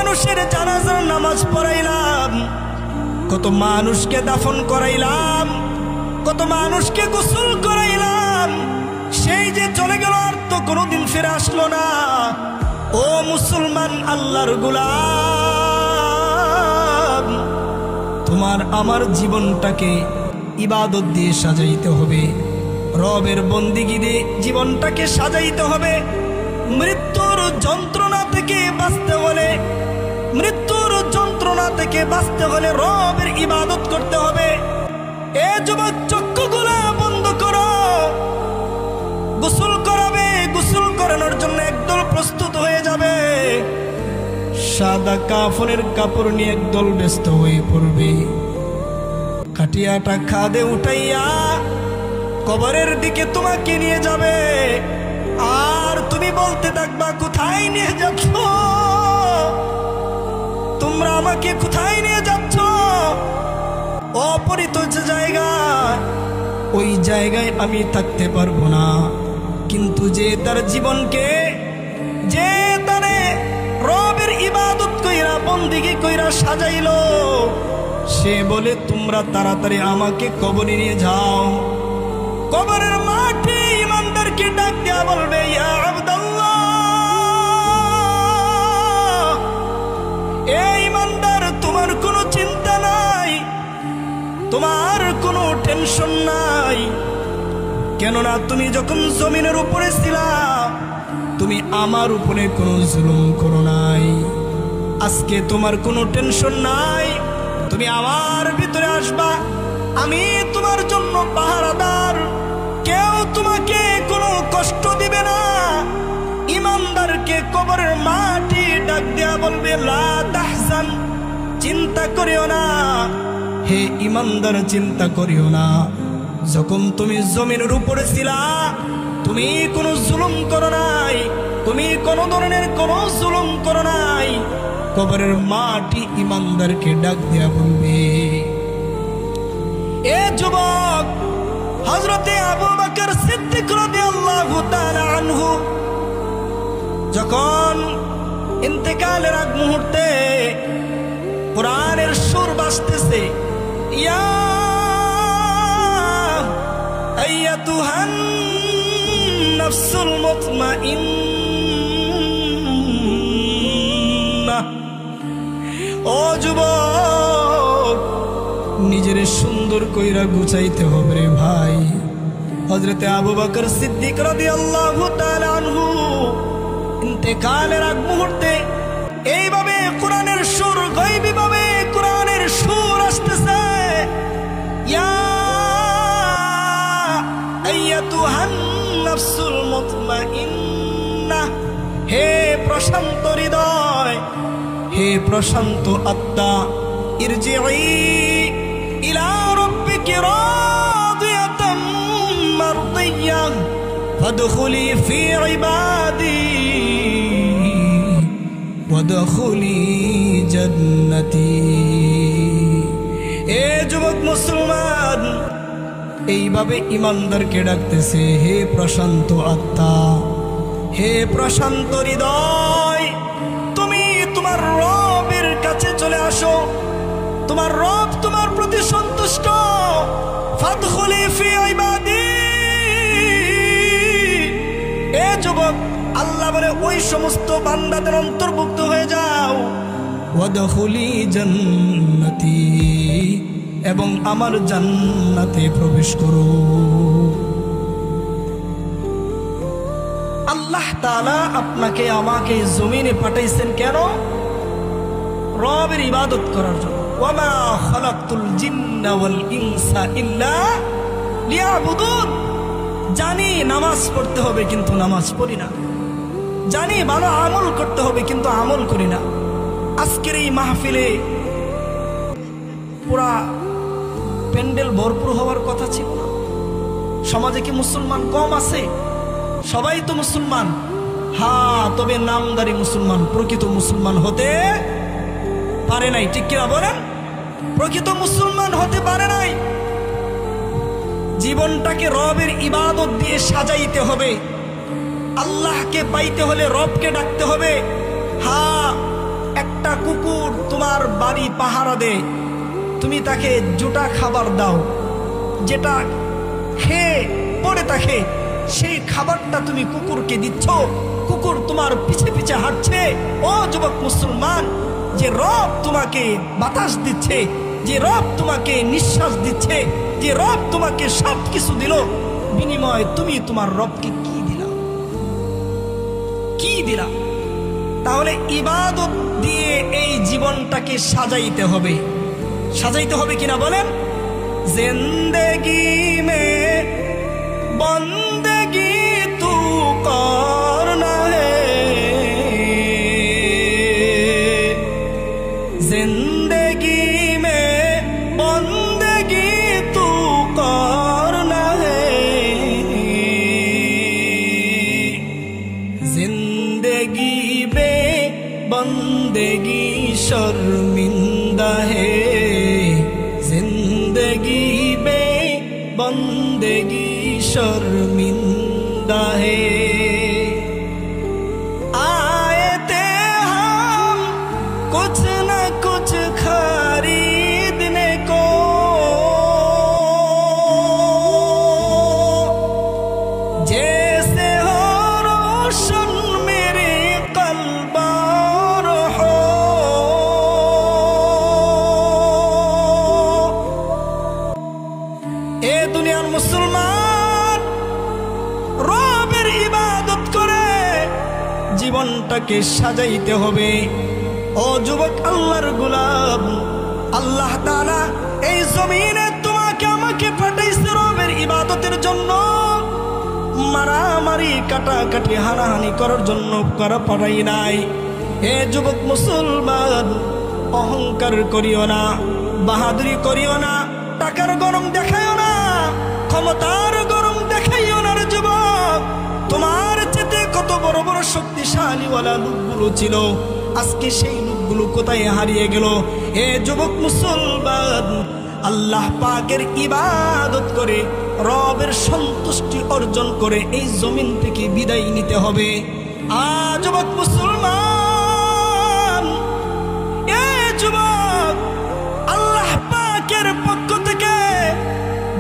মানুষের জানাজার নামাজ পড়াইলাম, কত মানুষকে দাফন করাইলাম, কত মানুষকে গোসল করাইলাম, সেই যে চলে গেল আর তো কোনোদিন ফিরে আসলো না। ও মুসলমান আল্লাহর গোলাম, তোমার আমার জীবনটাকে ইবাদত দিয়ে সাজাইতে হবে, রবের বন্দিগি দিয়ে জীবনটাকে সাজাইতে হবে। মৃত্যুর যন্ত্রণা থেকে বাঁচতে হলে, মৃত্যুর যন্ত্রণা থেকে বাঁচতে হলে রবের ইবাদত করতে হবে। এ যুবক, চক্ষুগুলা বন্ধ করো। গোসল করাবে, গোসল করানোর জন্য একদল প্রস্তুত হয়ে যাবে, সাদা কাফনের কাপড় নিয়ে একদল ব্যস্ত হয়ে পড়বে। খাটিয়াটা খাদে উঠাইয়া কবরের দিকে তোমাকে নিয়ে যাবে, আর তুমি বলতে থাকবা, কোথায় নিয়ে যাচ্ছ তোমরা আমাকে, কোথায় নিয়ে যাচ্ছ? অপরিচিত জায়গায়, ওই জায়গায় আমি থাকতে পারবো না। কিন্তু যে তার জীবনকে, যে তারে রবের ইবাদত কইরা বন্দিগি কইরা সাজাইলো, সে বলে তোমরা তাড়াতাড়ি আমাকে কবরে নিয়ে যাও। কবরের মাঠে ইমানদারকে ডাক দেয়া বলবে, ইয়া আব্দুল্লাহ, এ ইমানদার, তোমার কোনো চিন্তা নাই, তোমার কোনো টেনশন নাই, কেননা তুমি যখন জমিনের উপরে ছিলা তুমি আমার উপরে কোনো জুলুম করো নাই। আজকে তোমার কোনো টেনশন নাই, তুমি আমার ভিতরে আসবা, আমি তোমার জন্য পাহারাদার, কেউ তোমাকে কোনো কষ্ট দিবে না। ইমানদারকে কবরের মাটি ডাক দেয়া বলবে, লা তাহজান, চিন্তা করিও না হে ইমানদার, চিন্তা করিও না। যখন তুমি জমিনের উপরে ছিলা তুমি কোনো জুলুম করো নাই, তুমি কোনো ধরনের কোনো জুলুম করো নাই। কবরের মাটি ইমানদারকে ডাক দেয়া বলবে। এ যুবক, হযরতে আবু বকর সিদ্দিক রাদিয়াল্লাহু তাআলা আনহু যখন ইন্তেকালের আগ মুহূর্তে কোরআনের সুর বাজতেছে, ইয়া আইয়াতুহান নাফসুল মুতমাইন্নাহ, ও যুবক, নিজের সুন্দর কইরা গুছাইতে হবে রে ভাই। হযরতে আবু বকর সিদ্দিক রাদিয়াল্লাহু তাআলা আনহু ইন্তেকালের আগ মুহূর্তে এইভাবে কোরআনের সুর, গায়বী ভাবে কোরআনের সুর আসতেছে, ইয়া আইয়াতুহান নাফসুল মুতমাইন্নাহ, হে প্রশান্ত হৃদয়, হে প্রশান্ত আত্মা, ইরজিই ইলা রাব্বিকি রাদিয়াতাম মারদিয়াহ ফাদখুলি ফি ইবাদি ওয়াদখুলি জান্নাতি। এ যুবক মুসলমান, এইভাবে ইমানদারকে ডাকতেছে, হে প্রশান্ত আত্মা, হে প্রশান্ত হৃদয়, তুমি তোমার রবের কাছে চলে আসো, তোমার রব তোমার প্রতি সন্তুষ্ট। ফাদখুলি ফি ইবাদি, এ যুবক, আল্লাহ বলে ওই সমস্ত বান্দাদের অন্তর্ভুক্ত হয়ে যাও। ওয়াদখুলি জান্নাতি, এবং আমার জান্নাতে প্রবেশ করো। আল্লাহ তাআলা আপনাকে আমাকে জমিনে পাঠাইছেন কেন? রবের ইবাদত করার জন্য। ওয়ামা খালাকতুল জিন্না ওয়াল ইনসা ইল্লা লিয়াবুদুন। জানি নামাজ পড়তে হবে কিন্তু নামাজ পড়ি না, জানি ভালো আমল করতে হবে কিন্তু আমল করি না। আজকের এই মাহফিলে পুরা প্যান্ডেল ভরপুর হওয়ার কথা ছিল না। সমাজে কি মুসলমান কম আছে? সবাই তো মুসলমান, হ্যাঁ, তবে নামদারি মুসলমান, প্রকৃত মুসলমান হতে পারে নাই। ঠিক কিনা বলেন? প্রকৃত মুসলমান হতে পারে নাই। জীবনটাকে রবের ইবাদত দিয়ে সাজাইতে হবে। আল্লাহকে পাইতে হলে রবকে ডাকতে হবে। হ্যাঁ, একটা কুকুর তোমার বাড়ি পাহারা দেয়, তুমি তাকে জুটা খাবার দাও, যেটা খেয়ে পড়ে থাকে সেই খাবারটা তুমি কুকুরকে দিচ্ছ, কুকুর তোমার পিছে পিছে হাঁটছে। ও যুবক মুসলমান, যে রব তোমাকে বাতাস দিচ্ছে, যে রব তোমাকে নিঃশ্বাস দিচ্ছে, যে রব তোমাকে সব কিছু দিল, বিনিময়ে তুমি তোমার রবকে কি দিলা? কি দিলা? তাহলে ইবাদত দিয়ে এই জীবনটাকে সাজাইতে হবে। সাজাইতে হবে কিনা বলেন? জিন্দেগি মে বন্দেগি তু করনা হে, জিন্দেগি মে বন্দেগি তু করনা হে, जिंदगी बे बंदगी शर्मिंदा है, जिंदगी बे बंदगी शर्मिंदा है। आए थे हम कुछ न कुछ खरीदने को, जैसे हो रोशन मेरे कल्ब और हो, ए दुनियार मुसलमान, রবের ইবাদত করে জীবনটাকে সাজাইতে হবে। ও যুবক আল্লাহর গোলাম, আল্লাহ তাআলা এই জমিনে তোমাকে আমাকে পাঠাইছে রবের ইবাদতের জন্য, মারামারি কাটাকাটি হানাহানি করার জন্য করা পাঠাই নাই। এ যুবক মুসলমান, অহংকার করিও না, বাহাদুরি করিও না, টাকার গরম দেখাইও না, ক্ষমতার গরম দেখাইও না রে যুবক। তোমার চেতে কত বড় বড় শক্তিশালীওয়ালা লোকগুলো ছিল, আজকে সেই লোকগুলো কোথায় হারিয়ে গেল? এ যুবক মুসলমান, আল্লাহ পাকের ইবাদত করে রবের সন্তুষ্টি অর্জন করে এই জমিন থেকে বিদায় নিতে হবে। যুবক মুসলমান, এ যুবক, আল্লাহ পাকের পক্ষ থেকে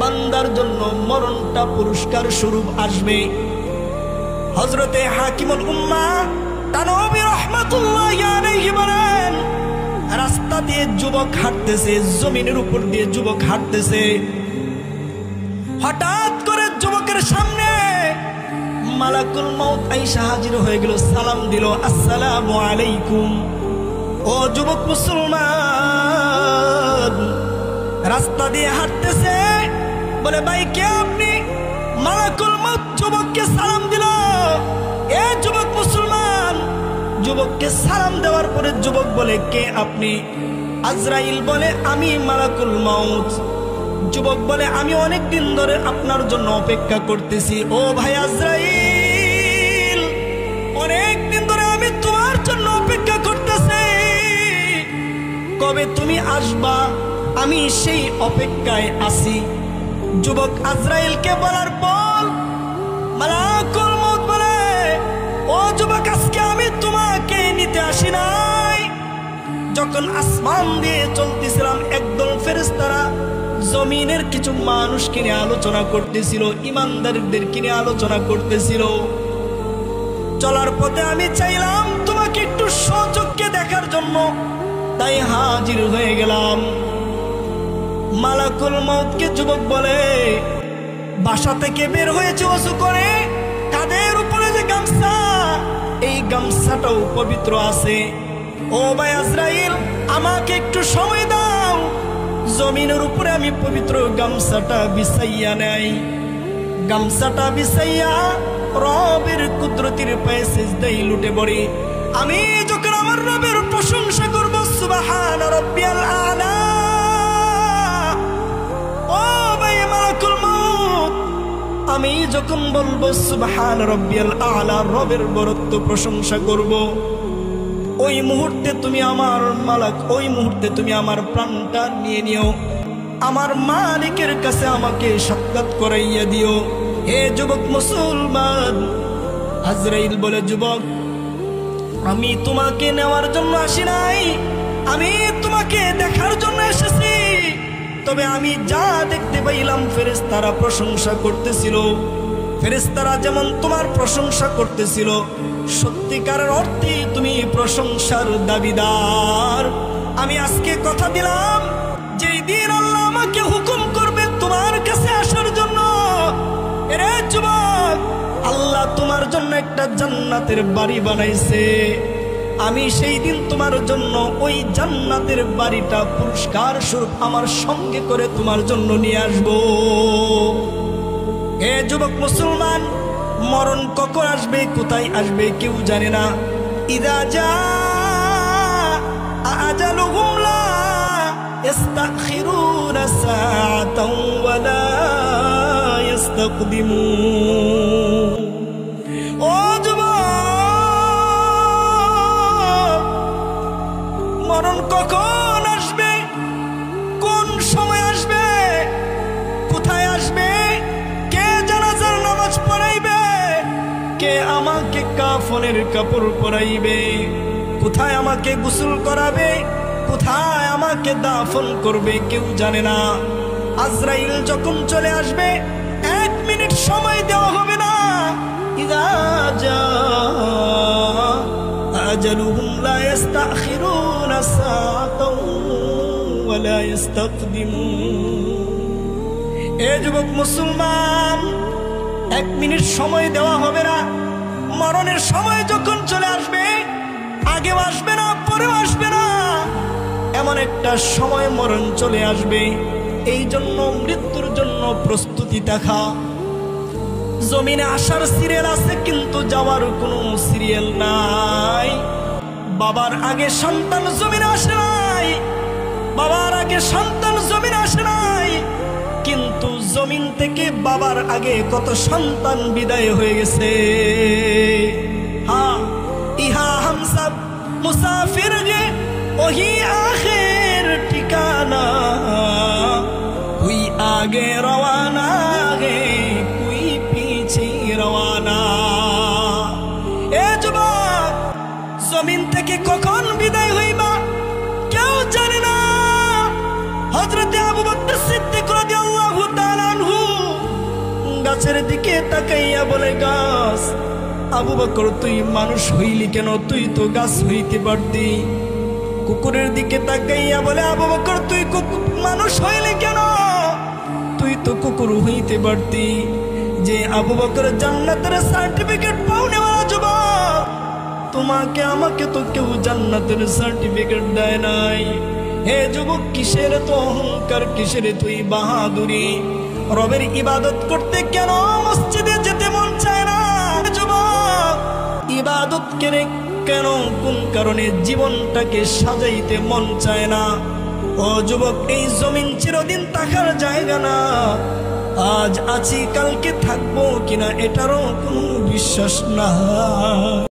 বান্দার জন্য মরণটা পুরস্কার স্বরূপ আসবে। হযরতে হাকিমুল উম্মাহ তানবী রাহমাতুল্লাহি আলাইহি বলেন, রাস্তা দিয়ে যুবক হাঁটতেছে, জমিনের উপর দিয়ে যুবক হাঁটতেছে, হঠাৎ করে যুবকের সামনে মালাকুল মউত আইসা হাজির হয়ে গেল, সালাম দিল, আসসালামু আলাইকুম। ও যুবক মুসলমান, রাস্তা দিয়ে হাঁটতেছে, বলে ভাই কে আপনি? মালাকুল মউত যুবককে সালাম দিল। এ যুবক মুসলমান, যুবককে সালাম দেওয়ার পরে যুবক বলে কে আপনি? আজরাইল বলে আমি মালাকুল মউত। যুবক বলে আমি অনেক দিন ধরে আপনার জন্য অপেক্ষা করতেছি। ও ভাই আজরাইল, অনেক দিন ধরে আমি তোমার জন্য অপেক্ষা করতেছি, কবে তুমি আসবা, আমি সেই অপেক্ষায় আছি। যুবক আজরাইলকে বলার পর মালাকুল মউত বলে, ও যুবক, আজকে আমি তোমাকে নিতে আসি নাই। যখন আসমান দিয়ে চলতেছিলাম, একদল ফেরেশতারা জমিনের কিছু মানুষকে নিয়ে আলোচনা করতেছিল, ইমানদারদেরকে নিয়ে আলোচনা করতেছিল। চলার পথে আমি চাইলাম তোমাকে একটু সচক্ষে দেখার জন্য, তাই হাজির হয়ে গেলাম। মালাকুল মউতকে যুবক বলে, বাসা থেকে বের হয়েছে ওযু করে, কাঁধের উপরে যে গামছা, এই গামছাটাও পবিত্র আছে। ও ভাই আজরাইল, আমাকে একটু সময় দাও, জমিনের উপরে আমি পবিত্র গামছাটা বিছাইয়া নেই। গামছাটা বিছাইয়া রবের কুদরতের পায়ে সিজদায় লুটে পড়ি। আমি যখন আমার রবের প্রশংসা করব, সুবহান রাব্বিয়াল আলা। ও ভাই মালাকুল মউত, আমি যখন বলবো সুবহান রাব্বিয়াল আলা, রবের বরত্ব প্রশংসা করব, ওই মুহূর্তে তুমি আমার মালাক, ওই মুহূর্তে তুমি আমার প্রাণটা নিয়ে নিও, আমার মালিকের কাছে আমাকে সাক্ষাৎ করাইয়া দিও। হে যুবক মুসলমান, আজরাইল বলে, যুবক আমি তোমাকে নেওয়ার জন্য আসি নাই, আমি তোমাকে দেখার জন্য এসেছি। তবে আমি যা দেখতে পাইলাম ফেরেশতারা প্রশংসা করতেছিল, ফেরেশতারা যেমন তোমার প্রশংসা করতেছিল, সত্যিকারের অর্থে তুমি প্রশংসার দাবিদার। আমি আজকে কথা দিলাম, যেই দিন আল্লাহ আমাকে হুকুম করবে তোমার কাছে আসার জন্য, এরে যুবক, আল্লাহ তোমার জন্য একটা জান্নাতের বাড়ি বানাইছে। আমি সেই দিন তোমার জন্য ওই জান্নাতের বাড়িটা পুরস্কার স্বরূপ আমার সঙ্গে করে তোমার জন্য নিয়ে আসবো। হে যুবক মুসলমান, মরণ কখন আসবে, কোথায় আসবে কেউ জানে না। ইদা জাআ আজালুহুম লা ইস্তাখিরুনা সাআতাও ওয়া লা ইস্তাকদিমুন। ও যুবক, মরণ কখন আসবে, কোন সময় আসবে, কোথায় আসবে, কে জানাজার নামাজ পড়াইবে, কে আমাকে কাফনের কাপড় পরাইবে, কোথায় আমাকে গোসল করাবে, কোথায় আমাকে দাফন করবে কেউ জানে না। আজরাইল যখন চলে আসবে 1 মিনিট সময় দেওয়া হবে না। ইযা জাআ আজালুহুম লা ইস্তাখিরুনা সাআতাও ওয়া লা ইস্তাকদিমুন। এ যুবক মুসলমান, 1 মিনিট সময় দেওয়া হবে না। মরণের সময় যখন চলে আসবে, আগেও আসবে না, পরেও আসবে না, এমন একটা সময় মরণ চলে আসবে। এই জন্য মৃত্যুর জন্য প্রস্তুতি দেখা। জমিনে আসার সিরিয়াল আছে, কিন্তু যাওয়ার কোনো সিরিয়াল নাই। বাবার আগে সন্তান জমিনে আসে নাই, বাবার আগে সন্তান জমিনে আসে নাই, কিন্তু জমিন থেকে বাবার আগে কত সন্তান বিদায় হয়ে গেছে। হ্যাঁ, ইহা হাম সব মুসাফির গে ওহি আখির ঠিকানা, কুই আগে রওয়ানা গে কুই পিছে রওয়ানা। এ যুবক, জমিন থেকে কখন বিদায় হইবা কেউ জানে না। হযরতে আবু বকর সিদ্দিক রাদিয়াল্লাহু তাআলা আনহু গাছের দিকে তাকাইয়া বলে, গাছ, আবু বকর তুই মানুষ হইলি কেন, তুই তো গাছ হইতে পারতি। কুকুরের দিকে তাকাইয়া বলে, আবু বকর তুই মানুষ হইলি কেন, তুই তো কুকুর হইতে পারতি। যে আবু বকর জান্নাতের সার্টিফিকেট পাওনেওয়ালা যুবক, তোমাকে আমাকে তো কেউ জান্নাতের সার্টিফিকেট দেয় নাই। হে যুবক, কিসের তো অহংকার, কিসের তুই বাহাদুরি? রবের ইবাদত করতে কেন মসজিদে যেতে মন চায় না? যুবক, ইবাদত করে কেন, কোন কারণে জীবনটাকে সাজাইতে মন চায় না? ও যুবক, এই জমিন চিরদিন থাকার জায়গা না। আজ আছি, কালকে থাকবো কিনা এটারও কোনো বিশ্বাস না।